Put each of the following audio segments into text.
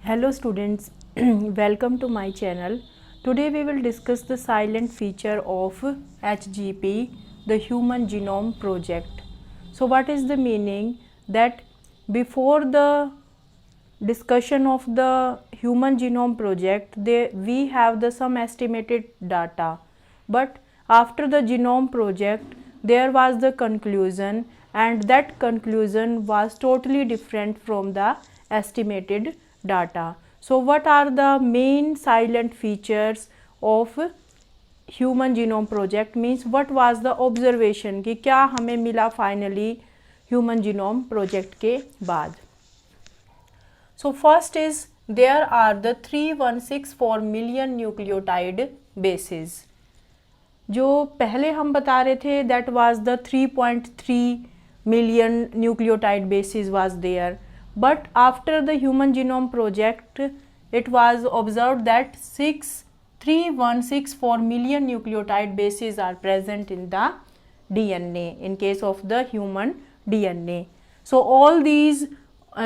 Hello students, welcome to my channel. Today we will discuss the silent feature of HGP, the Human Genome Project. So what is the meaning? That before the discussion of the Human Genome Project, we have some estimated data, but after the Genome Project there was the conclusion, and that conclusion was totally different from the estimated data. So what are the main silent features of Human Genome Project? Means what was the observation कि क्या हमें मिला finally Human Genome Project के बाद. So first is there are the 3164 million nucleotide bases. जो पहले हम बता रहे थे that was the 3.3 million nucleotide bases was there, but after the Human Genome Project it was observed that 3164 million nucleotide bases are present in the DNA in case of the human DNA. So all these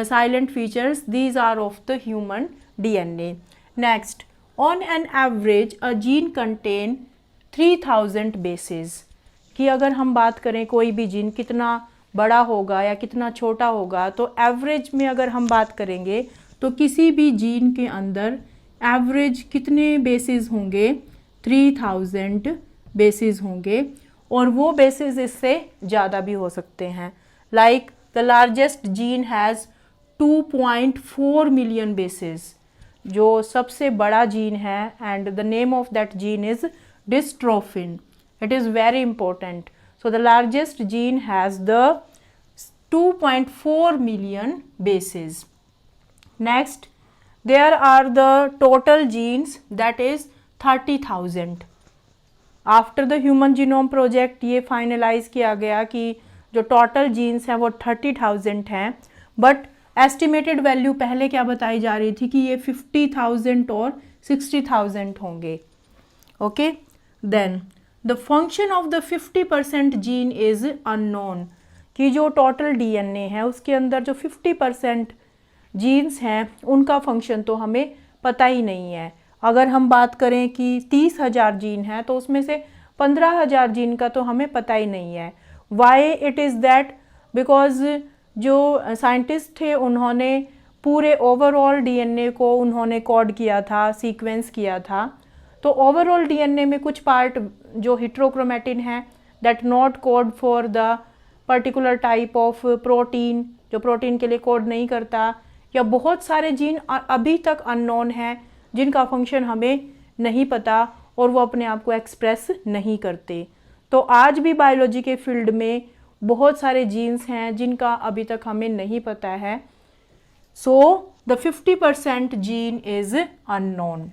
silent features, these are of the human DNA. Next, on an average a gene contain 3000 bases. कि अगर हम बात करें कोई भी gene कितना बड़ा होगा या कितना छोटा होगा, तो एवरेज में अगर हम बात करेंगे तो किसी भी जीन के अंदर एवरेज कितने बेसिस होंगे? 3000 बेसिस होंगे, और वो बेसिस इससे ज़्यादा भी हो सकते हैं. Like the largest gene has 2.4 million basis, जो सबसे बड़ा जीन है, and the name of that gene is dystrophin. It is very important. So the largest gene has the 2.4 million bases. Next, there are the total genes, that is 30,000. After the Human Genome Project ये finalize किया गया कि जो total genes हैं वो 30,000 हैं, but estimated value पहले क्या बताई जा रही थी कि ये 50,000 और 60,000 होंगे. Okay. Then the function of the 50% gene is unknown. कि जो टोटल DNA है उसके अंदर जो 50% जीन्स हैं उनका फंक्शन तो हमें पता ही नहीं है. अगर हम बात करें कि 30,000 जीन हैं तो उसमें से 15,000 जीन का तो हमें पता ही नहीं है. Why it is that? Because जो साइंटिस्ट थे उन्होंने पूरे ओवरऑल DNA को उन्होंने कोड किया था, सीक्वेंस किया था. तो ओवरऑल DNA में कुछ पार्ट जो हेट्रोक्रोमेटिन है that not code for the particular type of protein, जो प्रोटीन के लिए कोड नहीं करता, या बहुत सारे जीन अभी तक अननोन हैं जिनका फंक्शन हमें नहीं पता और वो अपने आप को एक्सप्रेस नहीं करते. तो आज भी बायोलॉजी के फील्ड में बहुत सारे जीन्स हैं जिनका अभी तक हमें नहीं पता है. So the 50% gene is unknown.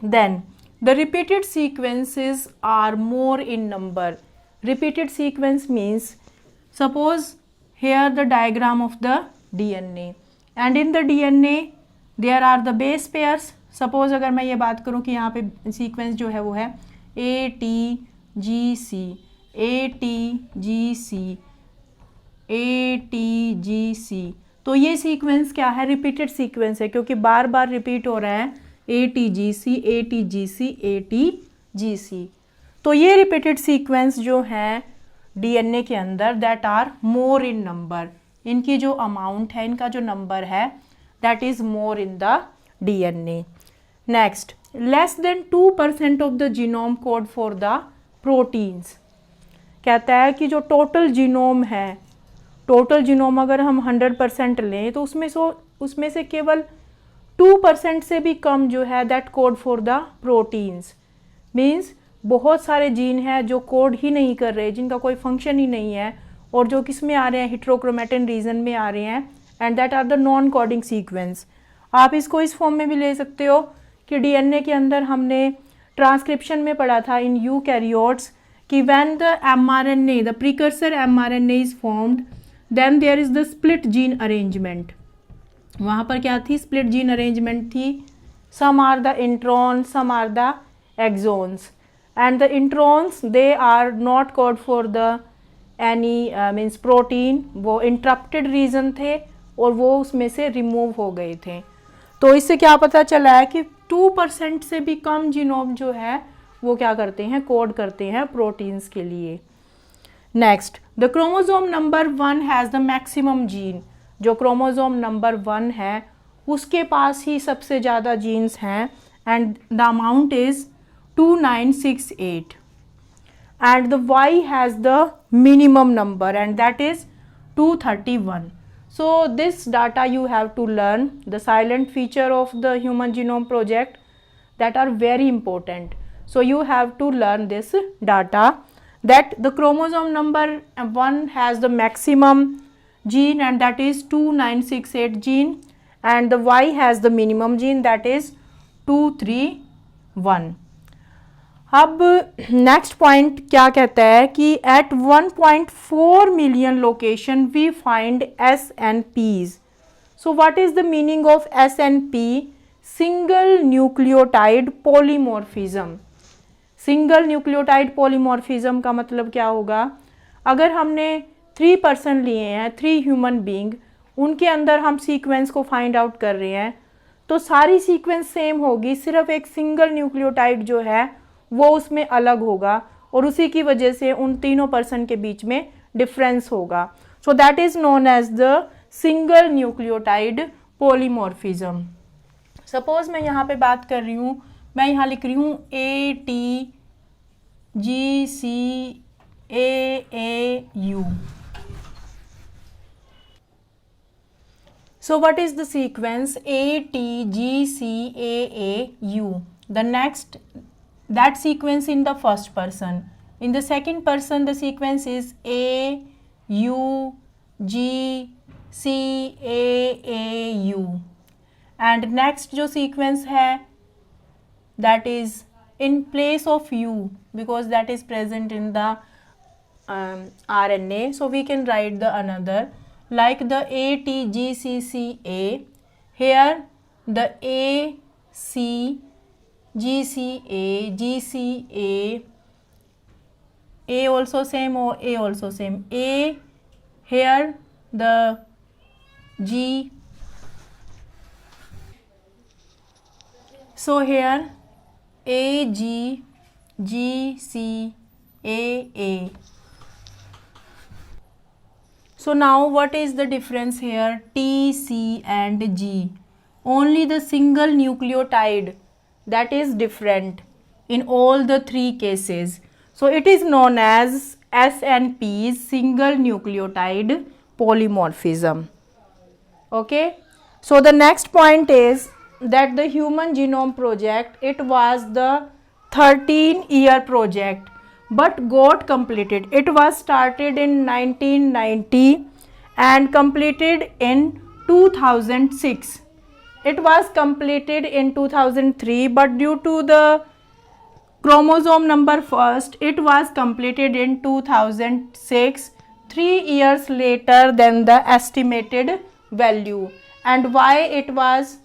Then the repeated sequences are more in number. Repeated sequence means, suppose here the diagram of the DNA, and in the DNA there are the base pairs. Suppose अगर मैं ये बात करूँ कि यहाँ पे sequence जो है वो है ATGC, ATGC, ATGC. तो ये sequence क्या है? repeated sequence है, क्योंकि बार बार repeat हो रहा है ATGC, ATGC, ATGC. तो ये रिपीटेड सीक्वेंस जो हैं DNA के अंदर that are more in number. इनकी जो अमाउंट है, इनका जो नंबर है that is more in the DNA. Next, less than 2% of the genome code for the proteins. कहता है कि जो टोटल जीनोम है, टोटल जीनोम अगर हम 100% लें तो उसमें से केवल 2% से भी कम जो है that code for the proteins. Means बहुत सारे जीन हैं जो कोड ही नहीं कर रहे, जिनका कोई फंक्शन ही नहीं है, और जो किस में आ रहे हैं? हेट्रोक्रोमेटिन रीजन में आ रहे हैं, and that are the non coding sequence. आप इसको इस फॉर्म में भी ले सकते हो कि DNA के अंदर हमने ट्रांसक्रिप्शन में पढ़ा था इन यूकैरियोट्स कि when the mRNA, the precursor mRNA is formed, then there is the split gene arrangement. वहाँ पर क्या थी? स्प्लिट जीन अरेंजमेंट थी. Some are the intron, some are the exons, and the introns they are not code for the any means protein. वो interrupted region थे और वो उसमें से रिमूव हो गए थे. तो इससे क्या पता चला है कि 2% से भी कम जीनोम जो है वो क्या करते हैं, कोड करते हैं प्रोटीन्स के लिए। Next, the chromosome number 1 has the maximum gene. जो क्रोमोसोम नंबर 1 है उसके पास ही सबसे ज़्यादा जीन्स हैं and the amount is 2968 and the Y has the minimum number and that is 231. So this data you have to learn, the silent feature of the Human Genome Project that are very important. So you have to learn this data that the chromosome number 1 has the maximum gene and that is 2968 gene and the Y has the minimum gene that is 231. अब next point क्या कहता है कि at 1.4 million location we find SNPs. So what is the meaning of SNP? Single nucleotide polymorphism. Single nucleotide polymorphism का मतलब क्या होगा? अगर हमने 3 पर्सन लिए हैं, 3 ह्यूमन बींग, उनके अंदर हम सीक्वेंस को फाइंड आउट कर रहे हैं तो सारी सीक्वेंस सेम होगी, सिर्फ एक सिंगल न्यूक्लियोटाइड जो है वो उसमें अलग होगा और उसी की वजह से उन तीनों पर्सन के बीच में डिफरेंस होगा. So that is known as the single nucleotide polymorphism. Suppose मैं यहाँ पे बात कर रही हूँ, मैं यहाँ लिख रही हूँ ATGCAAU. So what is the sequence ATGCAAU? The next, that sequence in the first person. In the second person the sequence is AUGCAAU and next जो sequence है that is in place of U because that is present in the RNA, so we can write the another like the ATGCCA. Here the GCA, A also same or A also same. A, here the G. So here AGGCAA. So now what is the difference here? T, C and G. Only the single nucleotide that is different in all the 3 cases. So it is known as SNPs, single nucleotide polymorphism. Okay. So the next point is that the Human Genome Project, it was the 13-year project but got completed. It was started in 1990 and completed in 2006. It was completed in 2003 but due to the chromosome number first it was completed in 2006, 3 years later than the estimated value. And why it was?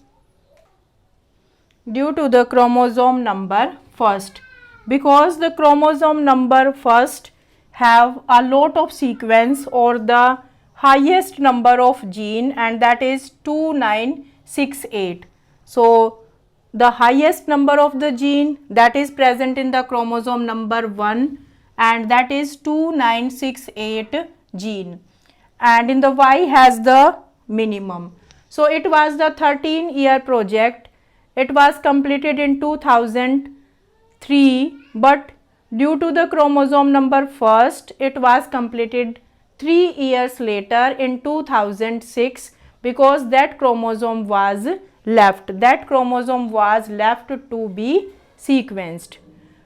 Due to the chromosome number first, because the chromosome number first have a lot of sequence or the highest number of gene and that is 2968. So the highest number of the gene that is present in the chromosome number 1 and that is 2968 gene and in the Y has the minimum. So it was the 13-year project. It was completed in 2003 but due to the chromosome number first it was completed 3 years later in 2006 because that chromosome was left. That chromosome was left to be sequenced.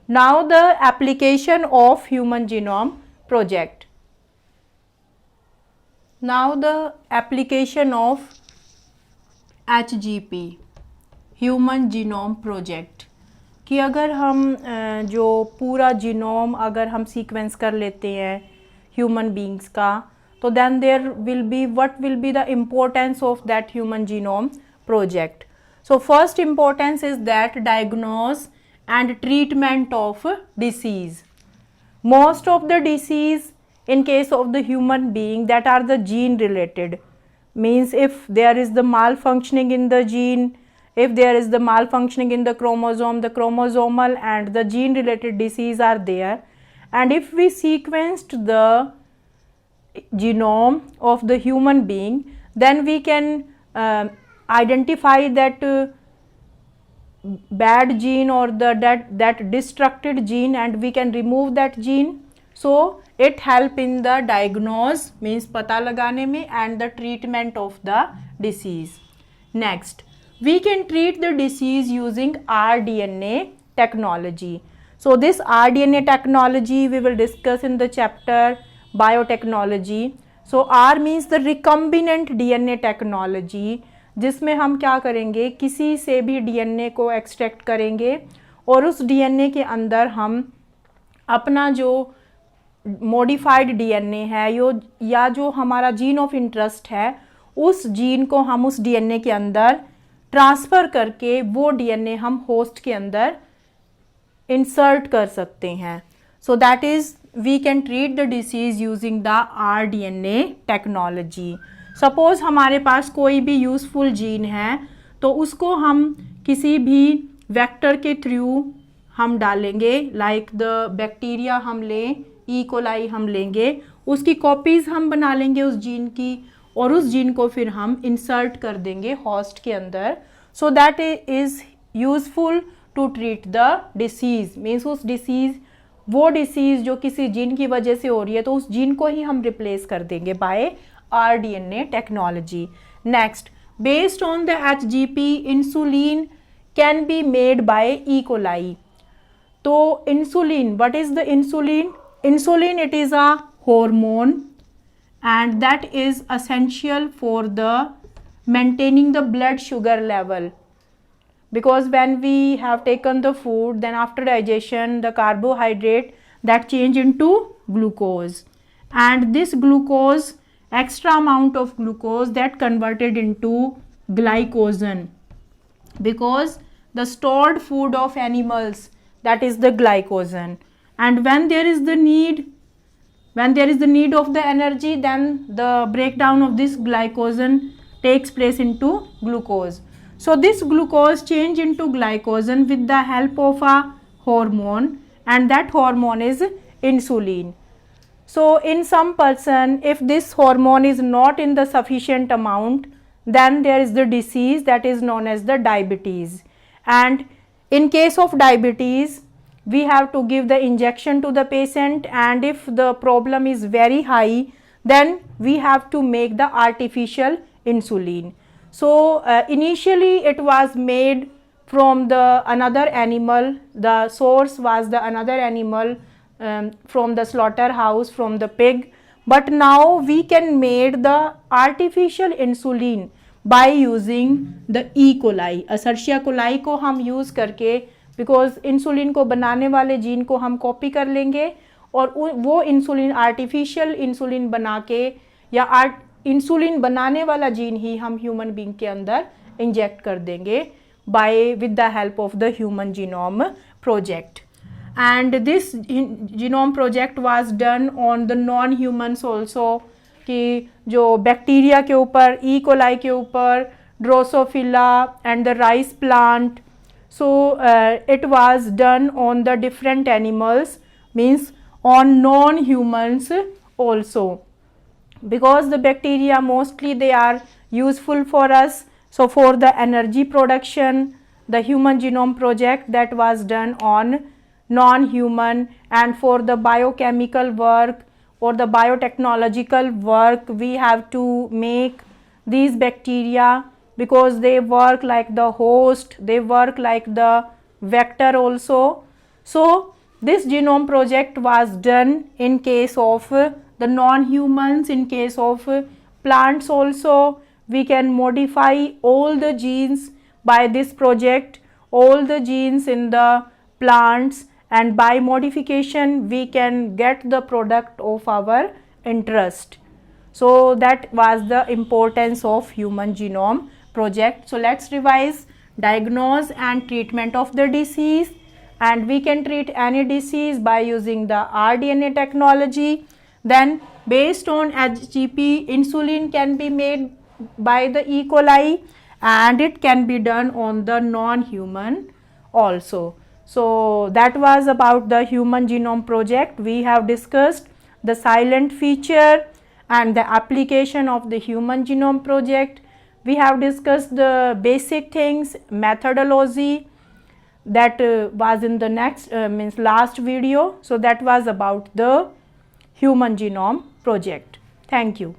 Now the application of Human Genome Project. Now the application of HGP, Human Genome Project, कि अगर हम जो पूरा genome अगर हम sequence कर लेते हैं ह्यूमन बींग्स का तो then there will be what will be the importance of that human genome project. So first importance is that diagnose and treatment of disease. Most of the disease in case of the human being that are the gene related, means if there is the malfunctioning in the gene if there is the malfunctioning in the chromosome, the chromosomal and the gene related disease are there, and if we sequenced the genome of the human being, then we can identify that bad gene or that destructed gene, and we can remove that gene. So it help in the diagnose, means पता लगाने में, and the treatment of the disease. Next, we can treat the disease using rDNA technology. So this rDNA technology we will discuss in the chapter biotechnology. So R means the recombinant DNA technology, जिसमें हम क्या करेंगे, किसी से भी DNA को extract करेंगे और उस DNA के अंदर हम अपना जो मॉडिफाइड DNA है या जो हमारा जीन ऑफ इंटरेस्ट है, उस जीन को हम उस DNA के अंदर ट्रांसफ़र करके वो DNA हम होस्ट के अंदर इंसर्ट कर सकते हैं. So that is we can treat the disease using the rDNA technology. Suppose हमारे पास कोई भी यूज़फुल जीन है, तो उसको हम किसी भी वेक्टर के थ्रू हम डालेंगे, लाइक द बैक्टीरिया हम लें, ई कोलाई हम लेंगे, उसकी कॉपीज़ हम बना लेंगे उस जीन की, और उस जीन को फिर हम इंसर्ट कर देंगे होस्ट के अंदर. So that is useful to treat the disease, means उस डिसीज़, वो डिसीज़ जो किसी जीन की वजह से हो रही है, तो उस जीन को ही हम रिप्लेस कर देंगे bye rDNA technology. Next, based on the HGP, insulin can be made by E. coli. So insulin, what is the insulin? Insulin, it is a hormone, and that is essential for the maintaining the blood sugar level, because when we have taken the food, then after digestion the carbohydrate that change into glucose, and this glucose, extra amount of glucose, that converted into glycogen, because the stored food of animals, that is the glycogen, and when there is the need of the energy, then the breakdown of this glycogen takes place into glucose. So this glucose change into glycogen with the help of a hormone, and that hormone is insulin. So in some person, if this hormone is not in the sufficient amount, then there is the disease that is known as the diabetes. And in case of diabetes, we have to give the injection to the patient, and if the problem is very high, then we have to make the artificial insulin. So initially it was made from the another animal, the source was the another animal, from the slaughterhouse, from the pig, but now we can make the artificial insulin by using the E. coli, Escherichia coli को हम use करके, because insulin को बनाने वाले gene को हम copy कर लेंगे और वो इंसुलिन आर्टिफिशियल इंसुलिन बना के, या इंसुलिन बनाने वाला जीन ही हम ह्यूमन बींग के अंदर इंजेक्ट कर देंगे by with the help of the human genome project. And this genome project was done on the non-humans also, कि जो बैक्टीरिया के ऊपर, ई कोलाई के ऊपर, Drosophila and the rice plant. So it was done on the different animals, means on non-humans also, because the bacteria mostly they are useful for us. So for the energy production, the human genome project that was done on non-human, and for the biochemical work or the biotechnological work, we have to make these bacteria, because they work like the host, they work like the vector also. So this genome project was done in case of the non-humans. In case of plants also, we can modify all the genes by this project, all the genes in the plants, and by modification we can get the product of our interest. So that was the importance of human genome project. So let's revise: diagnose and treatment of the disease, and we can treat any disease by using the rDNA technology. Then based on HGP, insulin can be made by the E. coli, and it can be done on the non-human also. So that was about the Human Genome Project. We have discussed the silent feature and the application of the Human Genome Project. We have discussed the basic things, methodology, that was in the next last video. So that was about the Human Genome Project. Thank you.